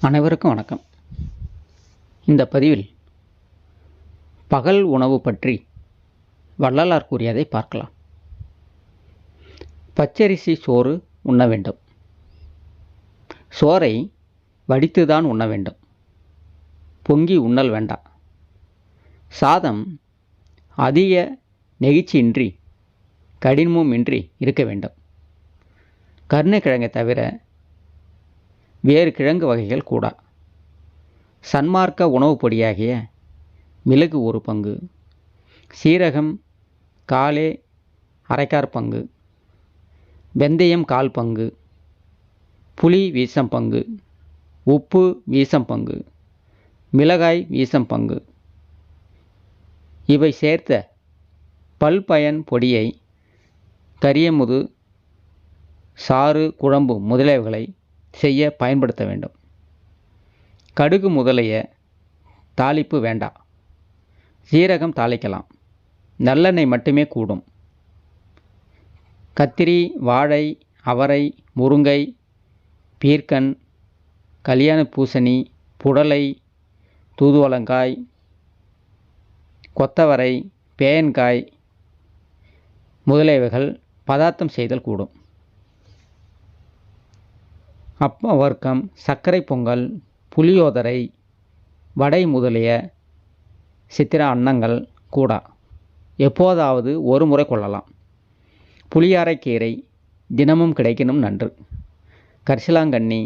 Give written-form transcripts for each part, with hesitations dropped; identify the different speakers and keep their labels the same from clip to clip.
Speaker 1: அனைவருக்கும் வணக்கம். இந்த பதிவில் பகல் உணவு பற்றி வள்ளலார் கூறியதை பார்க்கலாம். பச்சரிசி சோறு உண்ண வேண்டும். சோறை வடித்துதான் உண்ண வேண்டும். பொங்கி உண்ணல் வேண்டாம். சாதம் அதிக நெகிழ்ச்சியின்றி கடினமும் இன்றி இருக்க வேண்டும். கருணைக்கிழங்கை தவிர வேறு கிழங்கு வகைகள் கூடா. சன்மார்க்க உணவுப் பொடியாகிய மிளகு 1 பங்கு, சீரகம் காலே அரைக்கார் பங்கு, வெந்தயம் 1/4 பங்கு, புளி வீசம் பங்கு, உப்பு வீசம் பங்கு, மிளகாய் வீசம் பங்கு இவை சேர்த்த பல்பயன் பொடியை கரியமுது, சாறு, குழம்பு முதலியவைகளை செய்ய பயன்படுத்த வேண்டும். கடுகு முதலிய தாளிப்பு வேண்டாம். சீரகம் தாளிக்கலாம். நல்லெண்ணெய் மட்டுமே கூடும். கத்திரி, வாழை, அவரை, முருங்கை, பீர்க்கன், கல்யாண பூசணி, புடலை, தூதுவளங்காய், கொத்தவரை, பேயன்காய் முதலியவைகள் பதார்த்தம் செய்தல் கூடும். அப்ப வர்க்கம், சர்க்கரை பொங்கல், புளியோதரை, வடை முதலிய சித்திர அன்னங்கள் கூடா. எப்போதாவது ஒரு முறை கொள்ளலாம். புளியாரைக்கீரை தினமும் கிடைக்கணும் நன்று. கரிசலாங்கண்ணி,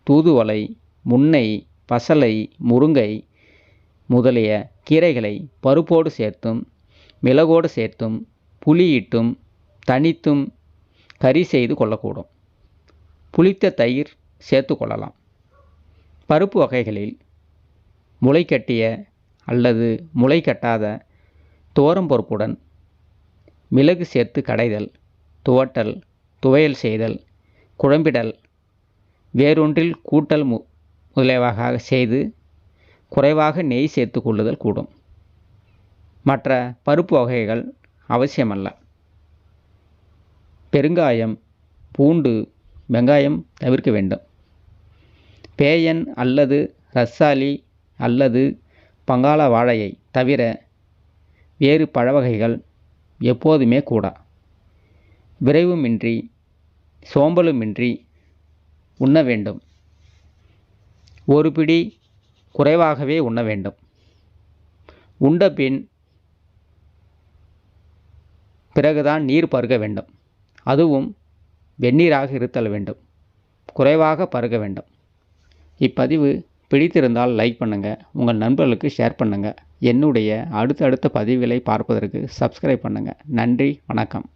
Speaker 1: தூதுவளை, முன்னை, பசலை, முருங்கை முதலிய கீரைகளை பருப்போடு சேர்த்தும் மிளகோடு சேர்த்தும் புளியிட்டும் தனித்தும் கறி செய்து கொள்ளக்கூடும். புளித்த தயிர் சேர்த்து கொள்ளலாம். பருப்பு வகைகளில் முளைக்கட்டிய அல்லது முளை கட்டாத துவரம்பருப்புடன் மிளகு சேர்த்து கடைதல், துவட்டல், துவையல் செய்தல், குழம்பிடல், வேறொன்றில் கூட்டல் முதலியவாக செய்து குறைவாக நெய் சேர்த்து கொள்ளுதல் கூடும். மற்ற பருப்பு வகைகள் அவசியமல்ல. பெருங்காயம், பூண்டு, வெங்காயம் தவிர்க்க வேண்டும். பேயன் அல்லது ரஸ்தாளி அல்லது பங்காள வாழையை தவிர வேறு பழவகைகள் எப்போதுமே கூடா. விரைவுமின்றி சோம்பலுமின்றி உண்ண வேண்டும். ஒரு பிடி குறைவாகவே உண்ண வேண்டும். உண்ட பின் பிறகுதான் நீர் பருக வேண்டும். அதுவும் வெந்நீராக இருத்தல் வேண்டும். குறைவாக பருக வேண்டும். இப்பதிவு பிடித்திருந்தால் லைக் பண்ணுங்கள். உங்கள் நண்பர்களுக்கு ஷேர் பண்ணுங்கள். என்னுடைய அடுத்தடுத்த பதிவுகளை பார்ப்பதற்கு சப்ஸ்கிரைப் பண்ணுங்கள். நன்றி, வணக்கம்.